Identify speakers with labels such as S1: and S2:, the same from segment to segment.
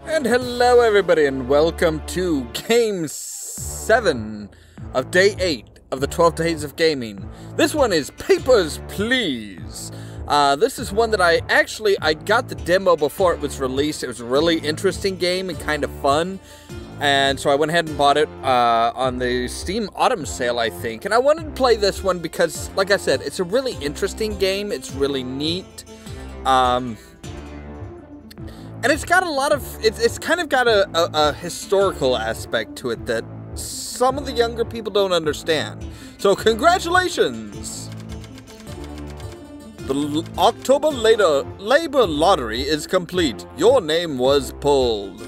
S1: And hello everybody and welcome to Game 7 of Day 8 of the 12 Days of Gaming. This one is Papers, Please. This is one that I got the demo before it was released. It was a really interesting game and kind of fun. And so I went ahead and bought it on the Steam Autumn sale, I think. And I wanted to play this one because, like I said, it's a really interesting game. It's really neat. And it's got a lot of, it's kind of got a historical aspect to it that some of the younger people don't understand. So congratulations! The October Labor Lottery is complete. Your name was pulled.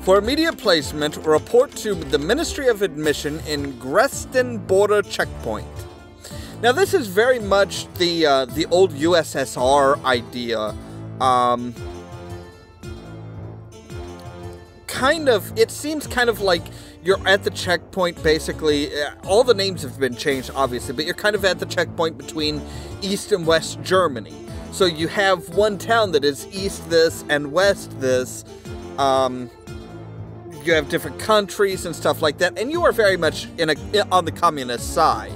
S1: For immediate placement, report to the Ministry of Admission in Grestin Border Checkpoint. Now this is very much the old USSR idea. It seems kind of like you're at the checkpoint, basically. All the names have been changed, obviously, but you're kind of at the checkpoint between East and West Germany. So you have one town that is East this and West this. You have different countries and stuff like that, and you are very much on the communist side.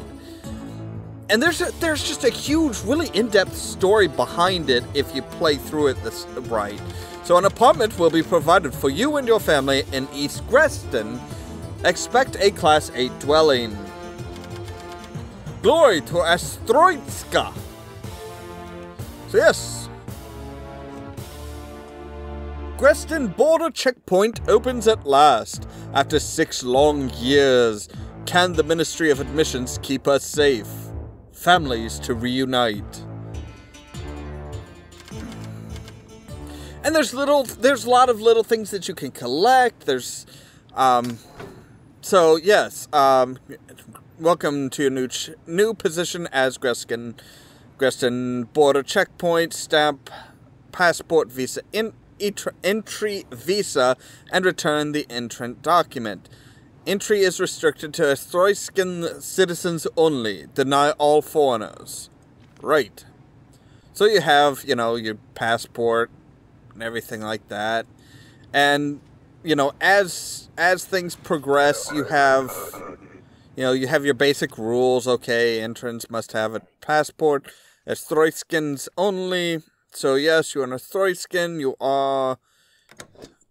S1: And there's just a huge, really in-depth story behind it if you play through it this right. So an apartment will be provided for you and your family in East Grestin. Expect a Class 8 dwelling. Glory to Astroitska. So yes. Grestin Border Checkpoint opens at last. After 6 long years, can the Ministry of Admissions keep us safe? Families to reunite. And there's a lot of little things that you can collect. There's, so yes, welcome to your new position as Grestin Border Checkpoint. Stamp passport visa entry visa and return the entrant document. Entry is restricted to Astroiskan citizens only. Deny all foreigners. Right. So you have, your passport and everything like that. And, as things progress, you have your basic rules. Okay, entrants must have a passport. Astroiskans only. So yes, you're an Astroiskan. You are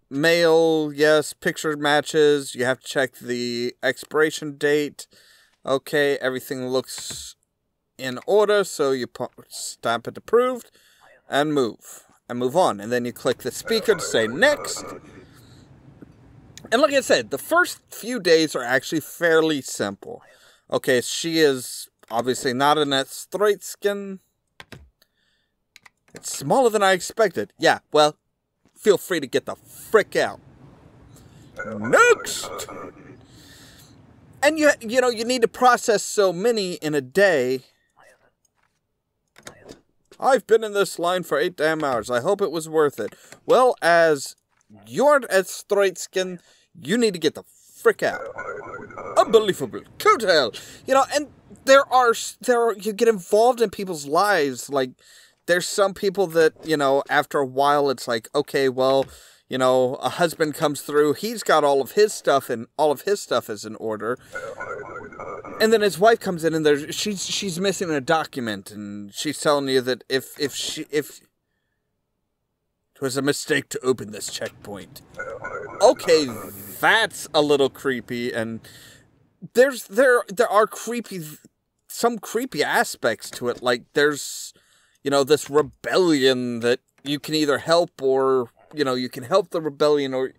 S1: male, yes, picture matches. You have to check the expiration date. Okay, everything looks in order, so you stamp it approved and move on. And then you click the speaker to say next. And like I said, the first few days are actually fairly simple. Okay, she is obviously not an Astroiskan. It's smaller than I expected. Yeah, well, feel free to get the frick out. Next! And you need to process so many in a day. I've been in this line for 8 damn hours. I hope it was worth it. Well, as you're at Stroitskin, you need to get the frick out. Unbelievable. Coattail! And you get involved in people's lives. Like, there's some people that, after a while it's like, okay, well, a husband comes through, he's got all of his stuff, and all of his stuff is in order. And then his wife comes in, and she's missing a document, and she's telling you that if it was a mistake to open this checkpoint. Okay, that's a little creepy, and there are some creepy aspects to it. Like there's this rebellion that you can either help, or you can help the rebellion, or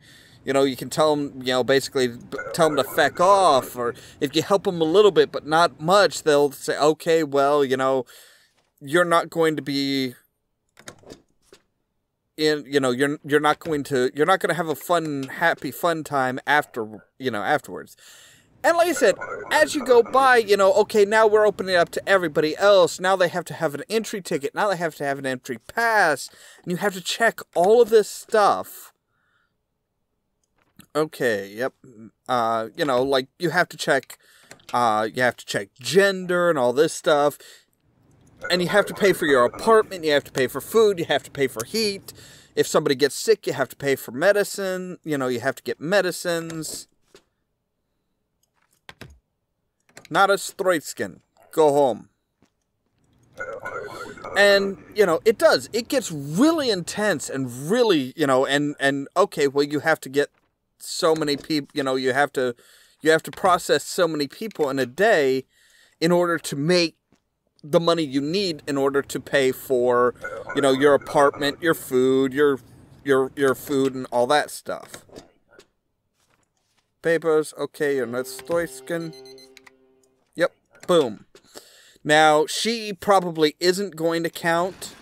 S1: you can tell them, basically tell them to feck off, or if you help them a little bit but not much, they'll say, okay, well, you're not going to be you're not going to have a happy fun time afterwards. And like I said, as you go by, okay, now we're opening it up to everybody else. Now they have to have an entry ticket. Now they have to have an entry pass. And you have to check all of this stuff. Okay, yep. Like you have to check gender and all this stuff. And you have to pay for your apartment. You have to pay for food. You have to pay for heat. if somebody gets sick, you have to pay for medicine. You know, you have to get medicines. Not a Stroitskin. Go home. And, you know, it does. It gets really intense and really, you know, and okay, well, you have to get so many people, you know, you have to process so many people in a day in order to make the money you need in order to pay for, you know, your apartment, your food, your food and all that stuff. Papers, okay, you're not Stoyskin. Yep, boom. Now, she probably isn't going to count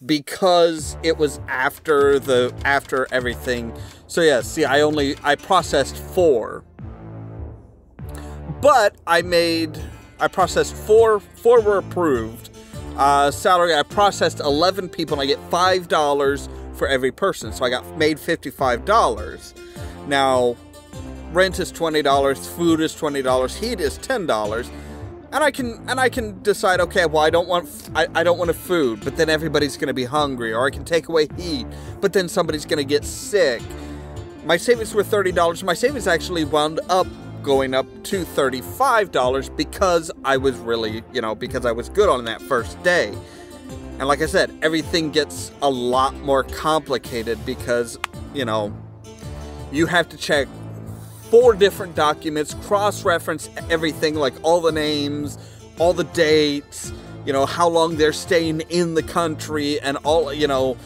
S1: because it was after everything. So yeah, see, I processed 4. But I processed 4 were approved. Salary, I processed 11 people and I get $5 for every person. So I made $55. Now, rent is $20, food is $20, heat is $10. And I can decide, okay, well, I don't want a food, but then everybody's going to be hungry, or I can take away heat, but then somebody's going to get sick. My savings were $30. My savings actually wound up going up to $35 because I was really, you know, because I was good on that first day. And like I said, everything gets a lot more complicated because, you know, you have to check 4 different documents, cross-reference everything, like all the names, all the dates, you know, how long they're staying in the country, and all, you know,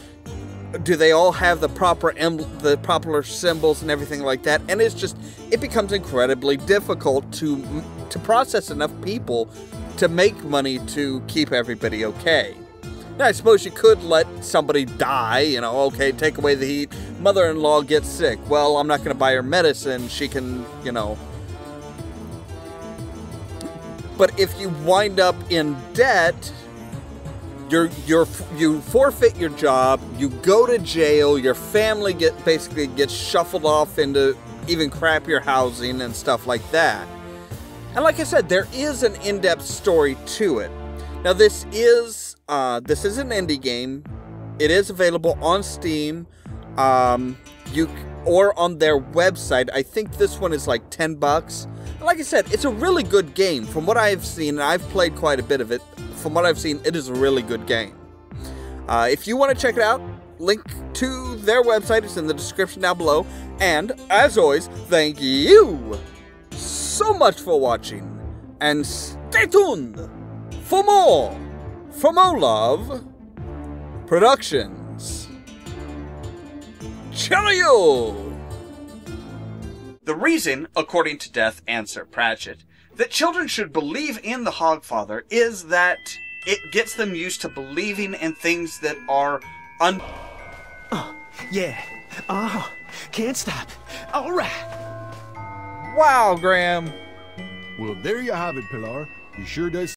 S1: do they all have the proper symbols and everything like that? And it's just, it becomes incredibly difficult to process enough people to make money to keep everybody okay. Now, I suppose you could let somebody die, you know, okay, take away the heat. Mother-in-law gets sick. Well, I'm not going to buy her medicine. She can, you know. But if you wind up in debt, you forfeit your job, you go to jail, your family basically gets shuffled off into even crappier housing and stuff like that. And like I said, there is an in-depth story to it. Now, this is an indie game. It is available on Steam, or on their website. I think this one is like $10. And like I said, it's a really good game. From what I've seen, and I've played quite a bit of it, from what I've seen, it is a really good game. If you want to check it out, link to their website is in the description down below. And, as always, thank you so much for watching. And stay tuned for more from Ollamh Productions. Cheerio! The reason, according to Death and Sir Pratchett, that children should believe in the Hogfather is that it gets them used to believing in things that are
S2: Oh, yeah. Can't stop. All right.
S1: Wow, Graham.
S3: Well, there you have it, Pilar. You sure does